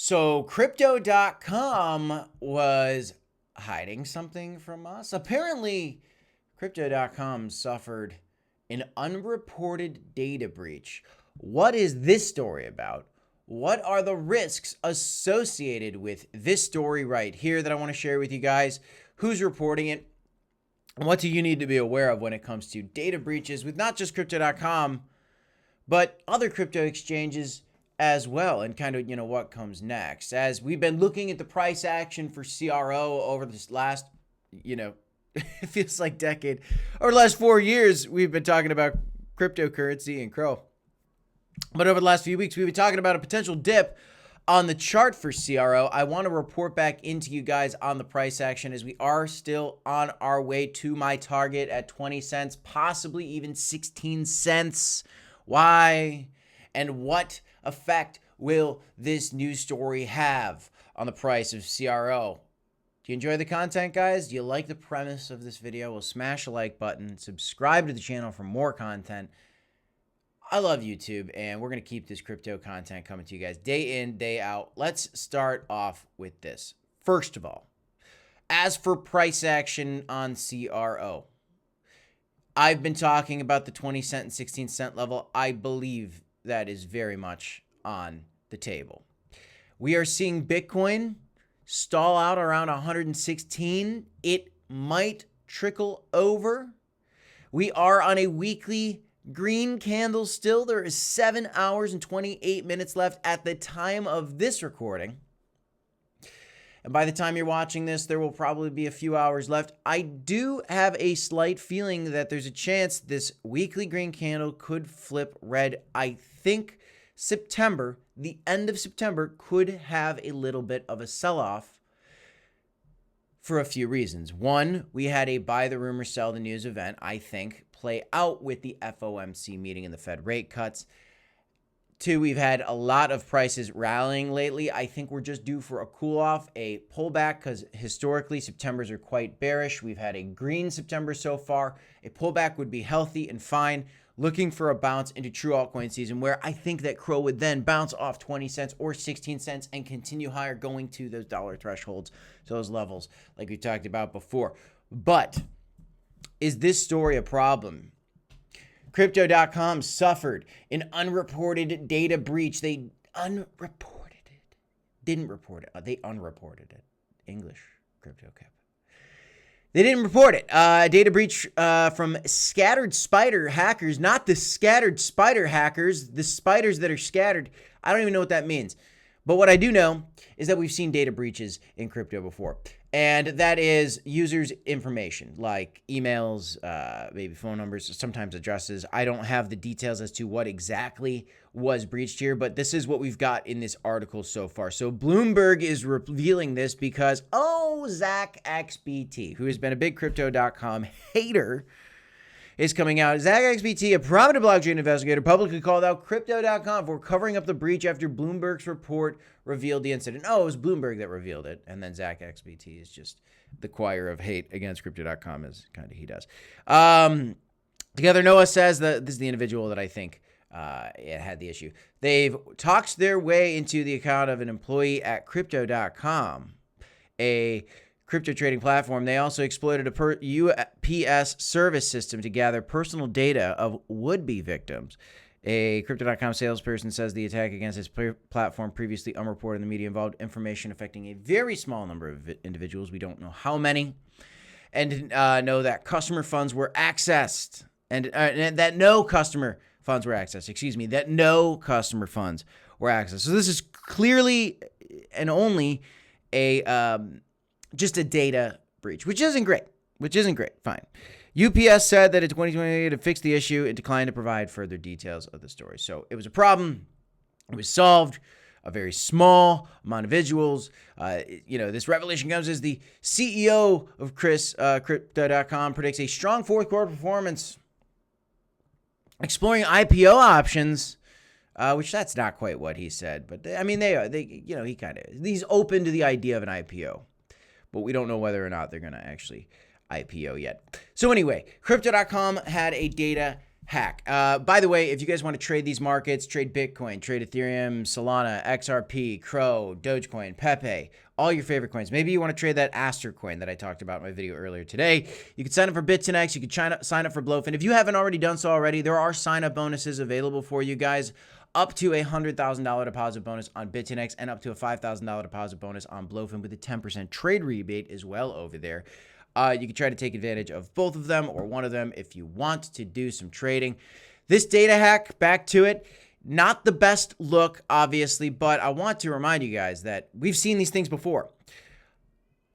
So Crypto.com was hiding something from us. Apparently, Crypto.com suffered an unreported data breach. What is this story about? What are the risks associated with this story right here that I want to share with you guys? Who's reporting it? And what do you need to be aware of when it comes to data breaches with not just Crypto.com, but other crypto exchanges as well, and kind of, what comes next. As we've been looking at the price action for CRO over this last, it feels like decade, or the last 4 years, we've been talking about cryptocurrency and CRO. But over the last few weeks, we've been talking about a potential dip on the chart for CRO. I want to report back into you guys on the price action as we are still on our way to my target at 20 cents, possibly even 16 cents. Why and what effect will this news story have on the price of CRO? Do you enjoy the content, guys? Do you like the premise of this video? Well, smash the like button, subscribe to the channel for more content. I love YouTube, and we're going to keep this crypto content coming to you guys day in, day out. Let's start off with this. First of all, as for price action on CRO, I've been talking about the 20 cent and 16 cent level. I believe that is very much on the table. We are seeing Bitcoin stall out around 116. It might trickle over. We are on a weekly green candle still. There is 7 hours and 28 minutes left at the time of this recording. And by the time you're watching this, there will probably be a few hours left. I do have a slight feeling that there's a chance this weekly green candle could flip red. I think September, the end of September, could have a little bit of a sell-off for a few reasons. One, we had a buy the rumor, sell the news event, I think, play out with the FOMC meeting and the Fed rate cuts. Two, we've had a lot of prices rallying lately. I think we're just due for a cool off, a pullback, because historically Septembers are quite bearish. We've had a green September so far. A pullback would be healthy and fine. Looking for a bounce into true altcoin season where I think that CRO would then bounce off 20 cents or 16 cents and continue higher, going to those dollar thresholds, those levels like we talked about before. But is this story a problem? Crypto.com suffered an unreported data breach. They unreported it. Didn't report it. They unreported it. English crypto cap. They didn't report it. Data breach from scattered spider hackers, not the scattered spider hackers, the spiders that are scattered. I don't even know what that means. But what I do know is that we've seen data breaches in crypto before. And that is users' information like emails, maybe phone numbers, sometimes addresses. I don't have the details as to what exactly was breached here, but this is what we've got in this article so far. So Bloomberg is revealing this because, Zach XBT, who has been a big Crypto.com hater, is coming out. Zach XBT, a prominent blockchain investigator, publicly called out Crypto.com for covering up the breach after Bloomberg's report revealed the incident. It was Bloomberg that revealed it. And then Zach XBT is just the choir of hate against Crypto.com, as kind of he does. Together, Noah says that this is the individual that I think had the issue. They've talked their way into the account of an employee at Crypto.com, a crypto trading platform. They also exploited a UPS service system to gather personal data of would-be victims. A Crypto.com salesperson says the attack against his platform, previously unreported in the media, involved information affecting a very small number of individuals. We don't know how many. And know that customer funds were accessed. And that no customer funds were accessed. That no customer funds were accessed. So this is clearly and only a just a data breach, which isn't great. Fine. UPS said that in 2020 to fix the issue, it declined to provide further details of the story. So it was a problem. It was solved. A very small amount of individuals. This revelation comes as the CEO of Crypto.com predicts a strong fourth quarter performance, exploring IPO options, which that's not quite what he said, but he kind of, he's open to the idea of an IPO. But we don't know whether or not they're going to actually IPO yet. So anyway, Crypto.com had a data hack. By the way, if you guys want to trade these markets, trade Bitcoin, trade Ethereum, Solana, XRP, CRO, Dogecoin, Pepe, all your favorite coins. Maybe you want to trade that Aster coin that I talked about in my video earlier today. You can sign up for Bit10X. You can sign up for Blowfin. If you haven't already done so already, there are sign-up bonuses available for you guys. Up to a $100,000 deposit bonus on Bit10X and up to a $5,000 deposit bonus on Blowfin with a 10% trade rebate as well over there. You can try to take advantage of both of them or one of them if you want to do some trading. This data hack, back to it, not the best look, obviously, but I want to remind you guys that we've seen these things before.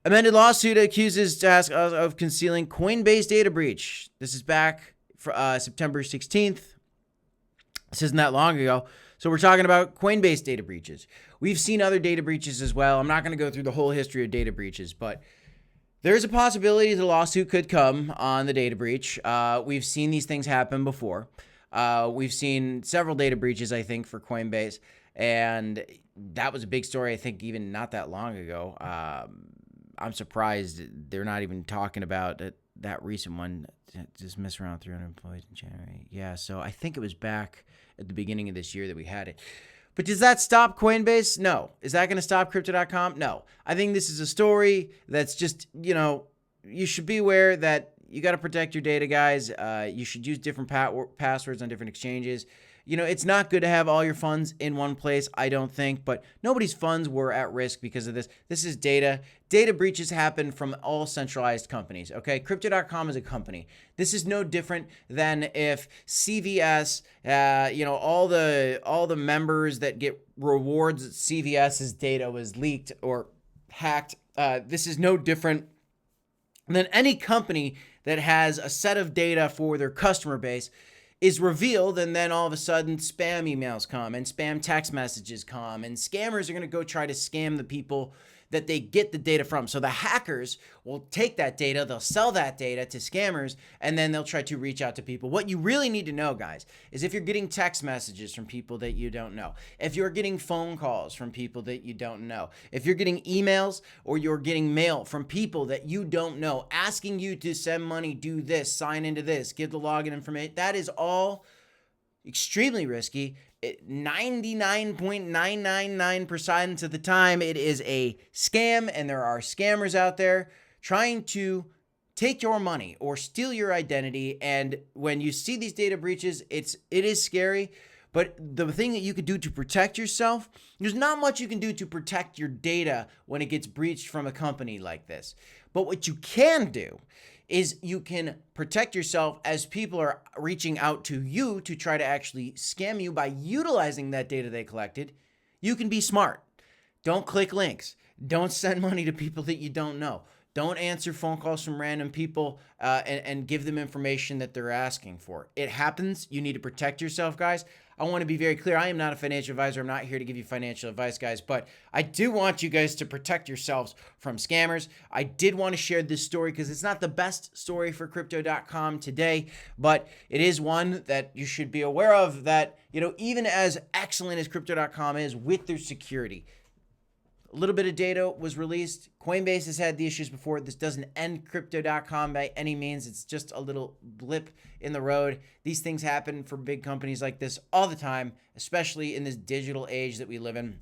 Amended lawsuit accuses task of concealing Coinbase data breach. This is back for September 16th. This isn't that long ago. So we're talking about Coinbase data breaches. We've seen other data breaches as well. I'm not going to go through the whole history of data breaches, but there's a possibility the lawsuit could come on the data breach. We've seen these things happen before. We've seen several data breaches, I think, for Coinbase, and that was a big story, I think, even not that long ago. I'm surprised they're not even talking about that recent one. Just mess around 300 employees in January. Yeah, so I think it was back at the beginning of this year that we had it. But does that stop Coinbase? No. Is that going to stop Crypto.com? No. I think this is a story that's just, you should be aware that you got to protect your data, guys. You should use different passwords on different exchanges. It's not good to have all your funds in one place, I don't think, but nobody's funds were at risk because of this. This is data. Data breaches happen from all centralized companies, okay? Crypto.com is a company. This is no different than if CVS, all the members that get rewards at CVS's data was leaked or hacked. This is no different than any company that has a set of data for their customer base is revealed, and then all of a sudden spam emails come and spam text messages come, and scammers are going to go try to scam the people that they get the data from. So the hackers will take that data, they'll sell that data to scammers, and then they'll try to reach out to people. What you really need to know, guys, is if you're getting text messages from people that you don't know, if you're getting phone calls from people that you don't know, if you're getting emails or you're getting mail from people that you don't know, asking you to send money, do this, sign into this, give the login information, that is all extremely risky. 99.999% of the time, it is a scam, and there are scammers out there trying to take your money or steal your identity. And when you see these data breaches, it is scary. But the thing that you can do to protect yourself, there's not much you can do to protect your data when it gets breached from a company like this. But what you can do is you can protect yourself as people are reaching out to you to try to actually scam you by utilizing that data they collected. You can be smart. Don't click links. Don't send money to people that you don't know. Don't answer phone calls from random people and give them information that they're asking for. It happens. You need to protect yourself, guys. I want to be very clear. I am not a financial advisor. I'm not here to give you financial advice, guys, but I do want you guys to protect yourselves from scammers. I did want to share this story because it's not the best story for Crypto.com today, but it is one that you should be aware of that, even as excellent as Crypto.com is with their security, a little bit of data was released. Coinbase has had the issues before. This doesn't end Crypto.com by any means. It's just a little blip in the road. These things happen for big companies like this all the time, especially in this digital age that we live in.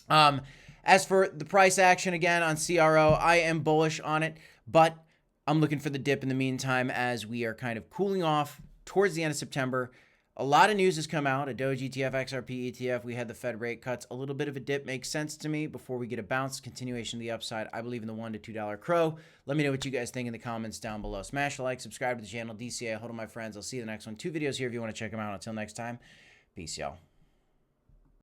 As for the price action again on CRO, I am bullish on it, but I'm looking for the dip in the meantime as we are kind of cooling off towards the end of September. A lot of news has come out. A Doge ETF, XRP ETF. We had the Fed rate cuts. A little bit of a dip makes sense to me before we get a bounce. Continuation of the upside. I believe in the $1 to $2 CRO. Let me know what you guys think in the comments down below. Smash a like, subscribe to the channel. DCA, hold on, my friends. I'll see you in the next one. 2 videos here if you want to check them out. Until next time, peace, y'all.